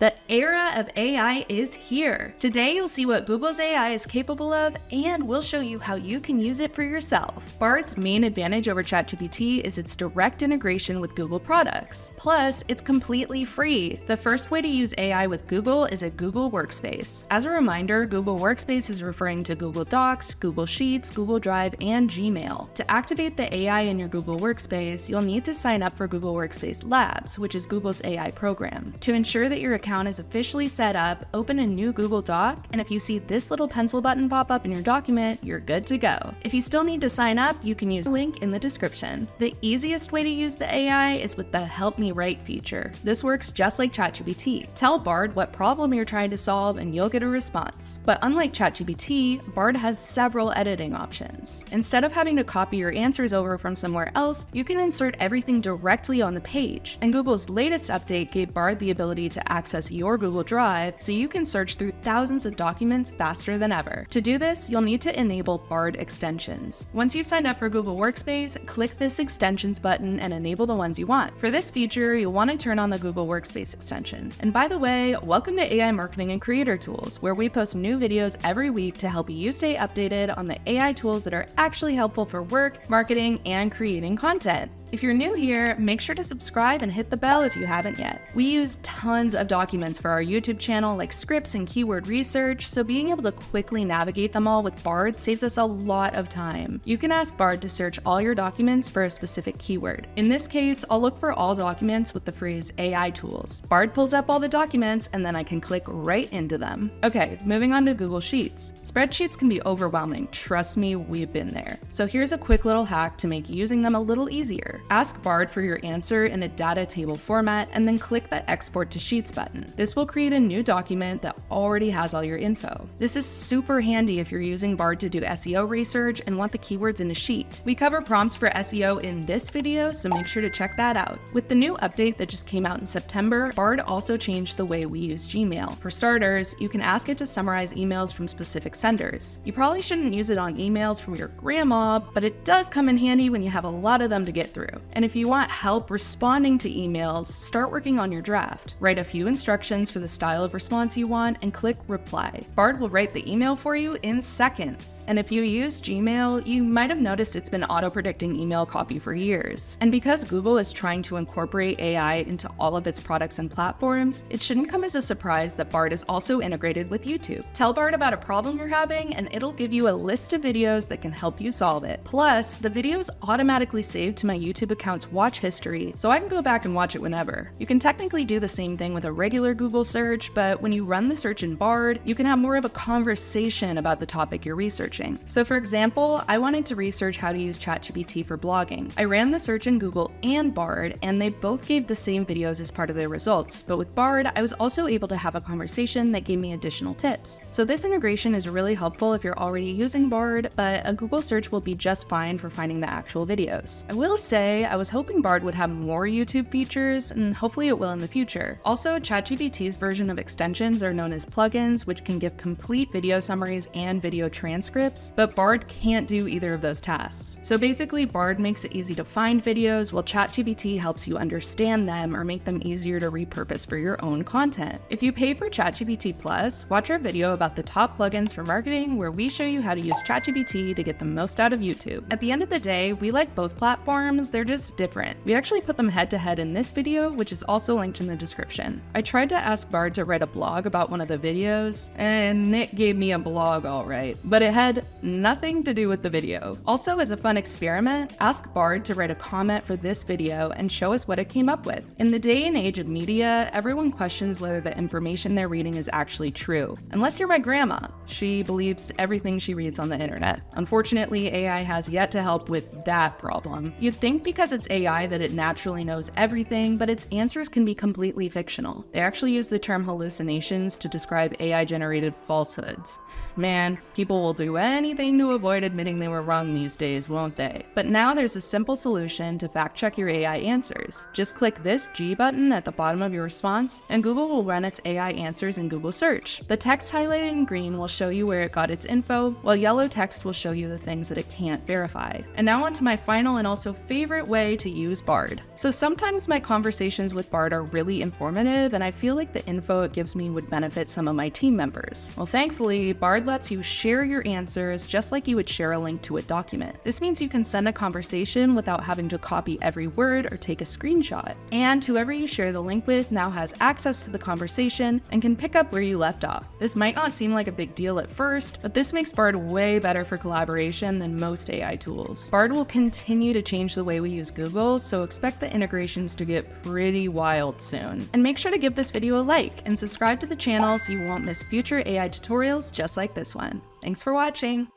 The era of AI is here. Today, you'll see what Google's AI is capable of, and we'll show you how you can use it for yourself. Bard's main advantage over ChatGPT is its direct integration with Google products. Plus, it's completely free. The first way to use AI with Google is a Google Workspace. As a reminder, Google Workspace is referring to Google Docs, Google Sheets, Google Drive, and Gmail. To activate the AI in your Google Workspace, you'll need to sign up for Google Workspace Labs, which is Google's AI program. To ensure that your account is officially set up, open a new Google Doc, and if you see this little pencil button pop up in your document, you're good to go. If you still need to sign up, you can use the link in the description. The easiest way to use the AI is with the Help Me Write feature. This works just like ChatGPT. Tell Bard what problem you're trying to solve and you'll get a response. But unlike ChatGPT, Bard has several editing options. Instead of having to copy your answers over from somewhere else, you can insert everything directly on the page. And Google's latest update gave Bard the ability to access your Google Drive so you can search through thousands of documents faster than ever. To do this, you'll need to enable Bard extensions. Once you've signed up for Google Workspace, click this extensions button and enable the ones you want. For this feature, you'll want to turn on the Google Workspace extension. And by the way, welcome to AI Marketing and Creator Tools, where we post new videos every week to help you stay updated on the AI tools that are actually helpful for work, marketing, and creating content. If you're new here, make sure to subscribe and hit the bell if you haven't yet. We use tons of documents for our YouTube channel, like scripts and keyword research, so being able to quickly navigate them all with Bard saves us a lot of time. You can ask Bard to search all your documents for a specific keyword. In this case, I'll look for all documents with the phrase AI tools. Bard pulls up all the documents, and then I can click right into them. Okay, moving on to Google Sheets. Spreadsheets can be overwhelming. Trust me, we've been there. So here's a quick little hack to make using them a little easier. Ask Bard for your answer in a data table format and then click the Export to Sheets button. This will create a new document that already has all your info. This is super handy if you're using Bard to do SEO research and want the keywords in a sheet. We cover prompts for SEO in this video, so make sure to check that out. With the new update that just came out in September, Bard also changed the way we use Gmail. For starters, you can ask it to summarize emails from specific senders. You probably shouldn't use it on emails from your grandma, but it does come in handy when you have a lot of them to get through. And if you want help responding to emails, start working on your draft. Write a few instructions for the style of response you want and click Reply. Bard will write the email for you in seconds. And if you use Gmail, you might have noticed it's been auto-predicting email copy for years. And because Google is trying to incorporate AI into all of its products and platforms, it shouldn't come as a surprise that Bard is also integrated with YouTube. Tell Bard about a problem you're having and it'll give you a list of videos that can help you solve it. Plus, the videos automatically saved to my YouTube account's watch history, so I can go back and watch it whenever. You can technically do the same thing with a regular Google search, but when you run the search in Bard, you can have more of a conversation about the topic you're researching. So for example, I wanted to research how to use ChatGPT for blogging. I ran the search in Google and Bard, and they both gave the same videos as part of their results, but with Bard, I was also able to have a conversation that gave me additional tips. So this integration is really helpful if you're already using Bard, but a Google search will be just fine for finding the actual videos. I will say, I was hoping Bard would have more YouTube features, and hopefully it will in the future. Also, ChatGPT's version of extensions are known as plugins, which can give complete video summaries and video transcripts, but Bard can't do either of those tasks. So basically, Bard makes it easy to find videos, while ChatGPT helps you understand them or make them easier to repurpose for your own content. If you pay for ChatGPT Plus, watch our video about the top plugins for marketing, where we show you how to use ChatGPT to get the most out of YouTube. At the end of the day, we like both platforms, they're just different. We actually put them head to head in this video, which is also linked in the description. I tried to ask Bard to write a blog about one of the videos, and Nick gave me a blog alright, but it had nothing to do with the video. Also, as a fun experiment, ask Bard to write a comment for this video and show us what it came up with. In the day and age of media, everyone questions whether the information they're reading is actually true. Unless you're my grandma. She believes everything she reads on the internet. Unfortunately, AI has yet to help with that problem. You'd think because it's AI that it naturally knows everything, but its answers can be completely fictional. They actually use the term hallucinations to describe describe AI-generated falsehoods. Man, people will do anything to avoid admitting they were wrong these days, won't they? But now there's a simple solution to fact-check your AI answers. Just click this G button at the bottom of your response, and Google will run its AI answers in Google Search. The text highlighted in green will show you where it got its info, while yellow text will show you the things that it can't verify. And now on to my final and also favorite way to use Bard. So sometimes my conversations with Bard are really informative, and I feel like the info it gives me would benefit some of my team members. Well, thankfully, Bard lets you share your answers just like you would share a link to a document. This means you can send a conversation without having to copy every word or take a screenshot. And whoever you share the link with now has access to the conversation and can pick up where you left off. This might not seem like a big deal at first, but this makes Bard way better for collaboration than most AI tools. Bard will continue to change the way we use Google, so expect the integrations to get pretty wild soon. And make sure to give this video a like and subscribe to the channel so you won't miss future AI tutorials just like this one. Thanks for watching!